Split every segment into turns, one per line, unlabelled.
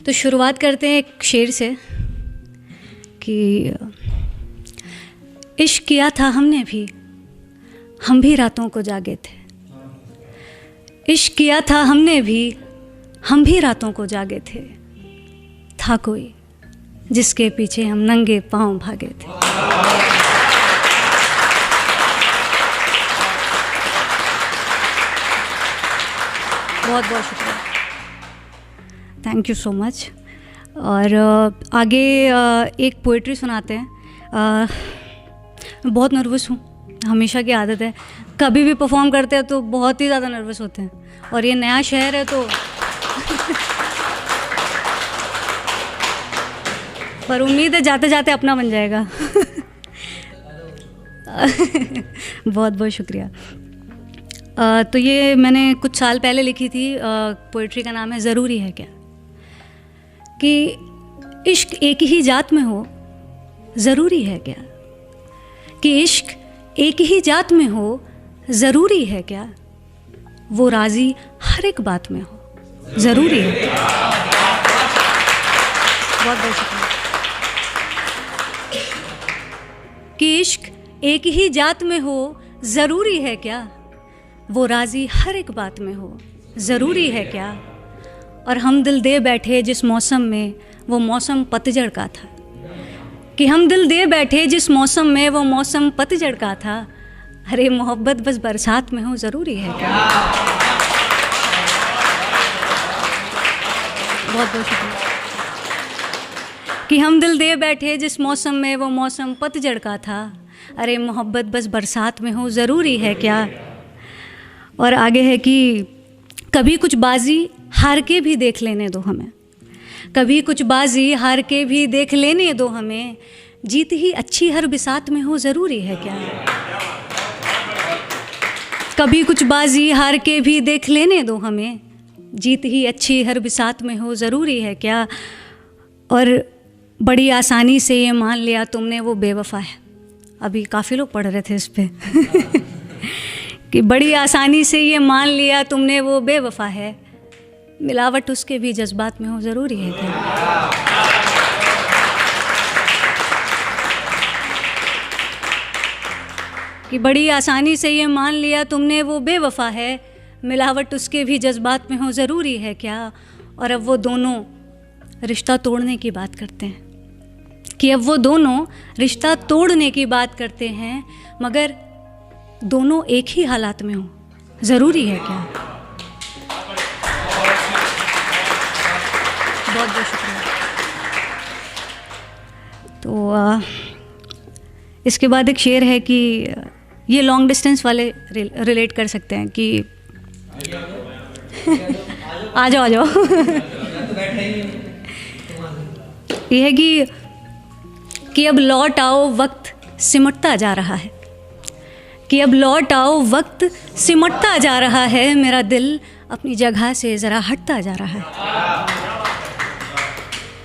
तो शुरुआत करते हैं एक शेर से कि इश्क किया था हमने भी, हम भी रातों को जागे थे। इश्क किया था हमने भी, हम भी रातों को जागे थे। था कोई जिसके पीछे हम नंगे पांव भागे थे। बहुत बहुत शुक्रिया, थैंक यू सो मच। और आगे एक पोइट्री सुनाते हैं। मैं बहुत नर्वस हूँ, हमेशा की आदत है, कभी भी परफॉर्म करते हैं तो बहुत ही ज़्यादा नर्वस होते हैं, और ये नया शहर है तो पर उम्मीद है जाते जाते अपना बन जाएगा। बहुत बहुत शुक्रिया। तो ये मैंने कुछ साल पहले लिखी थी। पोइट्री का नाम है ज़रूरी है क्या। कि इश्क एक ही जात में हो, ज़रूरी है क्या। कि इश्क एक ही जात में हो, ज़रूरी है क्या। वो राज़ी हर एक बात में हो, ज़रूरी है क्या। बहुत बहुत शुक्रिया। कि इश्क एक ही जात में हो, ज़रूरी है क्या। वो राज़ी हर एक बात में हो, ज़रूरी है क्या। और हम दिल दे बैठे जिस मौसम में, वो मौसम पतझड़ का था। कि हम दिल दे बैठे जिस मौसम में, वो मौसम पतझड़ का था। अरे मोहब्बत बस बरसात में हो, ज़रूरी है क्या। बहुत बहुत शुक्रिया। कि हम दिल दे बैठे जिस मौसम में, वो मौसम पतझड़ का था। अरे मोहब्बत बस बरसात में हो, ज़रूरी है क्या। और आगे है कि कभी कुछ बाजी हार के भी देख लेने दो हमें। कभी कुछ बाजी हार के भी देख लेने दो हमें। जीत ही अच्छी हर बिसात में हो, ज़रूरी है क्या। कभी कुछ बाजी हार के भी देख लेने दो हमें। जीत ही अच्छी हर बिसात में हो, ज़रूरी है क्या। और बड़ी आसानी से ये मान लिया तुमने वो बेवफा है। अभी काफ़ी लोग पढ़ रहे थे इस पर। कि बड़ी आसानी से ये मान लिया तुमने वो बेवफा है। मिलावट उसके भी जज्बात में हो, ज़रूरी है क्या। कि बड़ी आसानी से ये मान लिया तुमने वो बेवफा है। मिलावट उसके भी जज्बात में हो, ज़रूरी है क्या। और अब वो दोनों रिश्ता तोड़ने की बात करते हैं। कि अब वो दोनों रिश्ता तोड़ने की बात करते हैं, मगर दोनों एक ही हालात में हो, ज़रूरी है क्या। बहुत बहुत शुक्रिया। तो इसके बाद एक शेर है कि ये लॉन्ग डिस्टेंस वाले रिलेट कर सकते हैं कि आ जाओ आ जाओ। ये है कि अब लौट आओ, वक्त सिमटता जा रहा है। कि अब लौट आओ, वक्त सिमटता जा रहा है। मेरा दिल अपनी जगह से ज़रा हटता जा रहा है।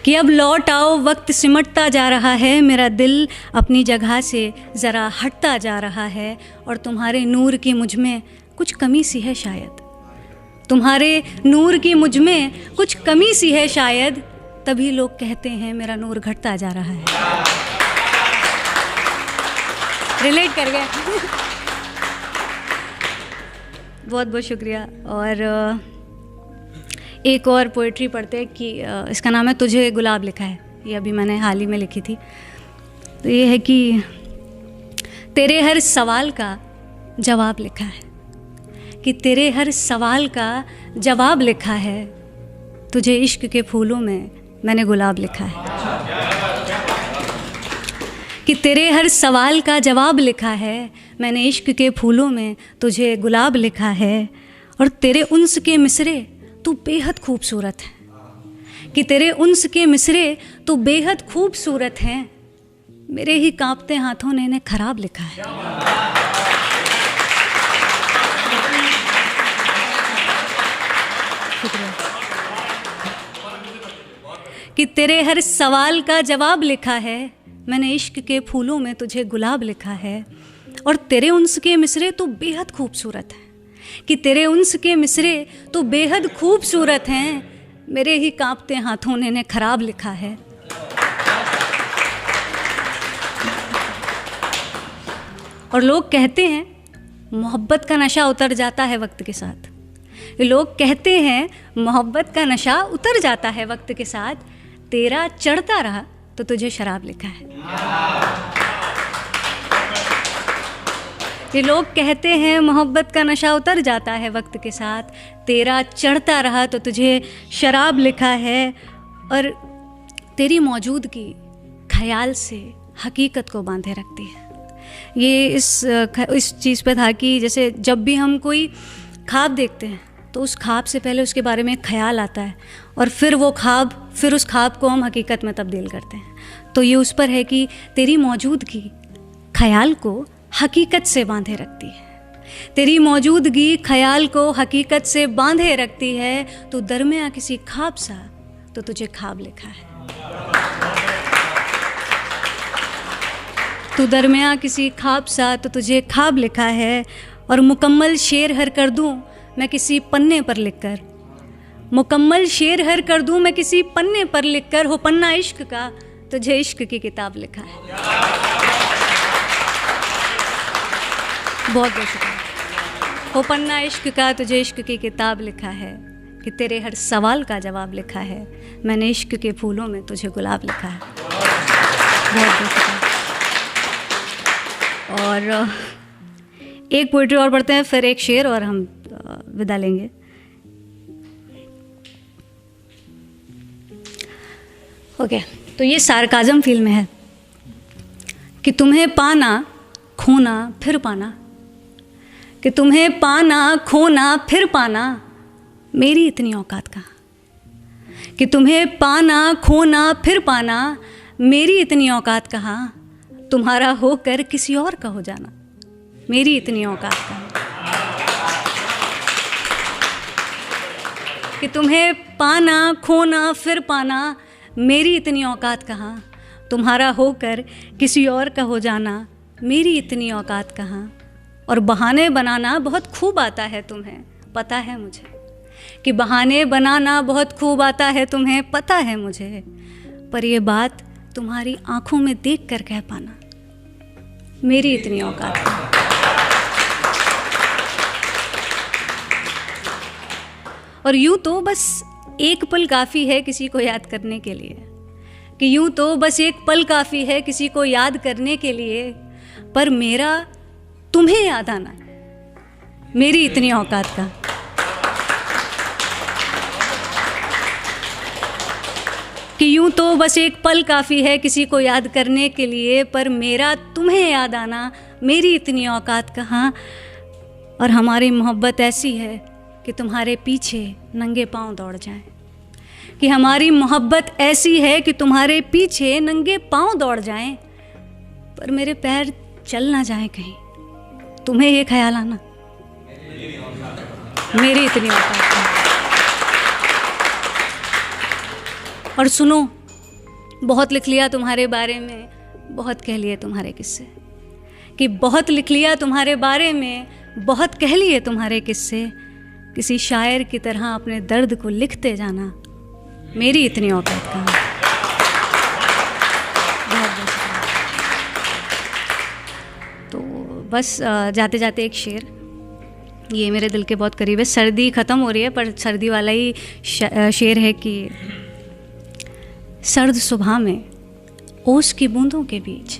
कि अब लौट आओ, वक्त सिमटता जा रहा है। मेरा दिल अपनी जगह से ज़रा हटता जा रहा है। और तुम्हारे नूर की मुझ में कुछ कमी सी है शायद। तुम्हारे नूर की मुझ में कुछ कमी सी है शायद। तभी लोग कहते हैं मेरा नूर घटता जा रहा है। रिलेट कर गए। बहुत बहुत शुक्रिया। और एक और पोइट्री पढ़ते हैं कि इसका नाम है तुझे गुलाब लिखा है। ये अभी मैंने हाल ही में लिखी थी। तो ये है कि तेरे हर सवाल का जवाब लिखा है। कि तेरे हर सवाल का जवाब लिखा है। तुझे इश्क के फूलों में मैंने गुलाब लिखा है। कि तेरे हर सवाल का जवाब लिखा है। मैंने इश्क के फूलों में तुझे गुलाब लिखा है। और तेरे उन्स के मिसरे तू बेहद खूबसूरत है। कि तेरे उन्स के मिसरे तू बेहद खूबसूरत हैं। मेरे ही कांपते हाथों ने इन्हें खराब लिखा है। शुक्रिया। कि तेरे हर सवाल का जवाब लिखा है। मैंने इश्क के फूलों में तुझे गुलाब लिखा है। और तेरे उन्स के मिसरे तो बेहद खूबसूरत हैं। कि तेरे उन्स के मिसरे तो बेहद खूबसूरत हैं। मेरे ही कांपते हाथों ने खराब लिखा है। और लोग कहते हैं मोहब्बत का नशा उतर जाता है वक्त के साथ। लोग कहते हैं मोहब्बत का नशा उतर जाता है वक्त के साथ, तेरा चढ़ता रहा तो तुझे शराब लिखा है। ये लोग कहते हैं मोहब्बत का नशा उतर जाता है वक्त के साथ, तेरा चढ़ता रहा तो तुझे शराब लिखा है। और तेरी मौजूदगी ख्याल से हकीकत को बांधे रखती है। ये इस चीज़ पे था कि जैसे जब भी हम कोई ख्वाब देखते हैं तो उस ख्वाब से पहले उसके बारे में ख्याल आता है और फिर उस ख्वाब को हम हकीकत में तब्दील करते हैं। तो ये उस पर है कि तेरी मौजूदगी ख्याल को हकीकत से बांधे रखती है। तेरी मौजूदगी ख्याल को हकीकत से बांधे रखती है। तो दरमियाँ किसी ख्वाब सा तो तुझे ख्वाब लिखा है। तू दरमियाँ किसी ख्वाब सा तो तुझे ख्वाब लिखा है। और मुकम्मल शेर हर कर दूँ मैं किसी पन्ने पर लिखकर, मुकम्मल शेर हर कर दूँ मैं किसी पन्ने पर लिखकर, हो पन्ना इश्क का तुझे इश्क की किताब लिखा है। बहुत बहुत शुक्रिया। हो पन्ना इश्क का तुझे इश्क की किताब लिखा है, कि तेरे हर सवाल का जवाब लिखा है, मैंने इश्क के फूलों में तुझे गुलाब लिखा है। बहुत बहुत शुक्रिया। और एक पोइट्री और पढ़ते हैं, फिर एक शेर और हम विदा लेंगे। ओके, तो ये सार्काज़म फील में है कि तुम्हें पाना खोना फिर पाना, कि तुम्हें पाना खोना फिर पाना, मेरी इतनी औकात कहाँ। कि तुम्हें पाना खोना फिर पाना, मेरी इतनी औकात कहाँ। तुम्हारा होकर किसी और का हो जाना, मेरी इतनी औकात कहाँ। कि तुम्हें पाना खोना फिर पाना, मेरी इतनी औकात कहाँ। तुम्हारा होकर किसी और का हो जाना, मेरी इतनी औकात कहाँ। और बहाने बनाना बहुत खूब आता है तुम्हें, पता है मुझे, कि बहाने बनाना बहुत खूब आता है तुम्हें, पता है मुझे। पर ये बात तुम्हारी आंखों में देख कर कह पाना, मेरी इतनी औकात कहाँ। और यूँ तो बस एक पल काफ़ी है किसी को याद करने के लिए, कि यूँ तो बस एक पल काफ़ी है किसी को याद करने के लिए, पर मेरा तुम्हें याद आना मेरी इतनी औकात का। कि यूँ तो बस एक पल काफ़ी है किसी को याद करने के लिए, पर मेरा तुम्हें याद आना मेरी इतनी औकात कहाँ। और हमारी मोहब्बत ऐसी है कि तुम्हारे पीछे नंगे पांव दौड़ जाएं, कि हमारी मोहब्बत ऐसी है कि तुम्हारे पीछे नंगे पांव दौड़ जाएं, पर मेरे पैर चल ना जाएं कहीं। तुम्हें ये ख्याल आना मेरी इतनी औकात है। और सुनो, बहुत लिख लिया तुम्हारे बारे में, बहुत कह लिए तुम्हारे किस्से, कि बहुत लिख लिया तुम्हारे बारे में, बहुत कह लिए तुम्हारे किस्से। किसी शायर की तरह अपने दर्द को लिखते जाना, मेरी इतनी औकात कहाँ। बहुत बहुत शुक्रिया। तो बस जाते जाते एक शेर, ये मेरे दिल के बहुत करीब है। सर्दी ख़त्म हो रही है पर सर्दी वाला ही शेर है कि सर्द सुबह में ओस की बूंदों के बीच,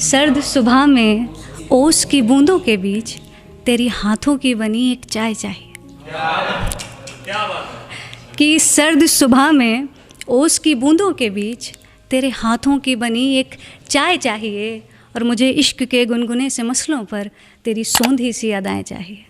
सर्द सुबह में ओस की बूंदों के बीच, तेरी हाथों की बनी एक चाय चाहिए। क्या बात है। कि सर्द सुबह में ओस की बूंदों के बीच, तेरे हाथों की बनी एक चाय चाहिए। और मुझे इश्क के गुनगुने से मसलों पर तेरी सोंधी सी अदाएं चाहिए।